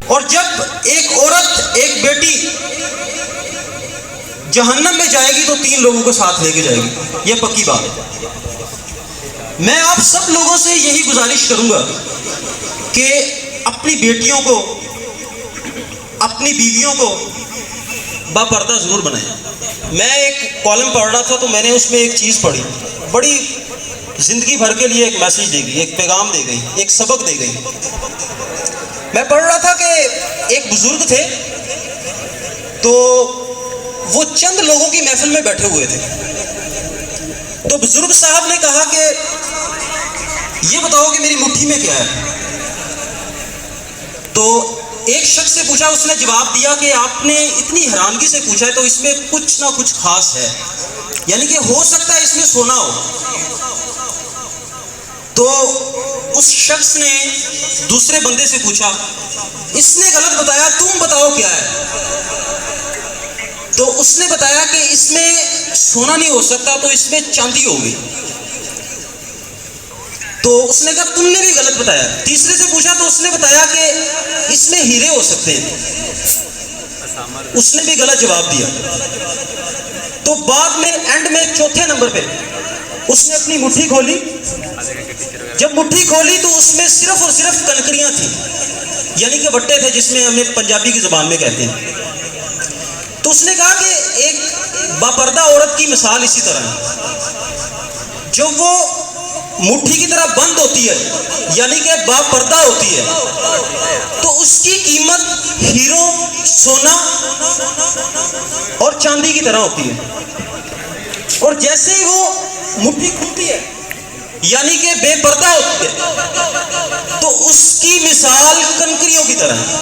اور جب ایک عورت، ایک بیٹی جہنم میں جائے گی تو 3 لوگوں کو ساتھ لے کے جائے گی، یہ پکی بات ہے۔ میں آپ سب لوگوں سے یہی گزارش کروں گا کہ اپنی بیٹیوں کو، اپنی بیویوں کو باپردہ ضرور بنائیں۔ میں ایک کالم پڑھ رہا تھا تو میں نے اس میں ایک چیز پڑھی، بڑی زندگی بھر کے لیے ایک میسج دے گئی، ایک پیغام دے گئی، ایک سبق دے گئی۔ میں پڑھ رہا تھا کہ ایک بزرگ تھے تو وہ چند لوگوں کی محفل میں بیٹھے ہوئے تھے، تو بزرگ صاحب نے کہا کہ یہ بتاؤ کہ میری مٹھی میں کیا ہے؟ تو ایک شخص سے پوچھا، اس نے جواب دیا کہ آپ نے اتنی حیرانگی سے پوچھا ہے تو اس میں کچھ نہ کچھ خاص ہے، یعنی کہ ہو سکتا ہے اس میں سونا ہو۔ تو اس شخص نے دوسرے بندے سے پوچھا، اس نے غلط بتایا، تم بتاؤ کیا ہے؟ تو اس نے بتایا کہ اس میں سونا نہیں ہو سکتا، تو اس میں چاندی ہوگی۔ تو اس نے کہا تم نے بھی غلط بتایا۔ تیسرے سے پوچھا تو اس نے بتایا کہ اس میں ہیرے ہو سکتے ہیں، اس نے بھی غلط جواب دیا۔ تو بعد میں اینڈ میں چوتھے نمبر پہ اس نے اپنی مٹھی کھولی، جب مٹھی کھولی تو اس میں صرف اور صرف کنکریاں تھیں، یعنی کہ وٹے تھے، جس میں ہمیں پنجابی کی زبان میں کہتے ہیں۔ تو اس نے کہا کہ ایک باپردہ عورت کی مثال اسی طرح ہے، جو وہ مٹھی کی طرح بند ہوتی ہے، یعنی کہ باپردہ ہوتی ہے، تو اس کی قیمت ہیرو، سونا اور چاندی کی طرح ہوتی ہے۔ اور جیسے ہی وہ مٹھی کھلتی ہے، یعنی کہ بے پردہ ہوتی ہے، تو اس کی مثال کنکریوں کی طرح ہے۔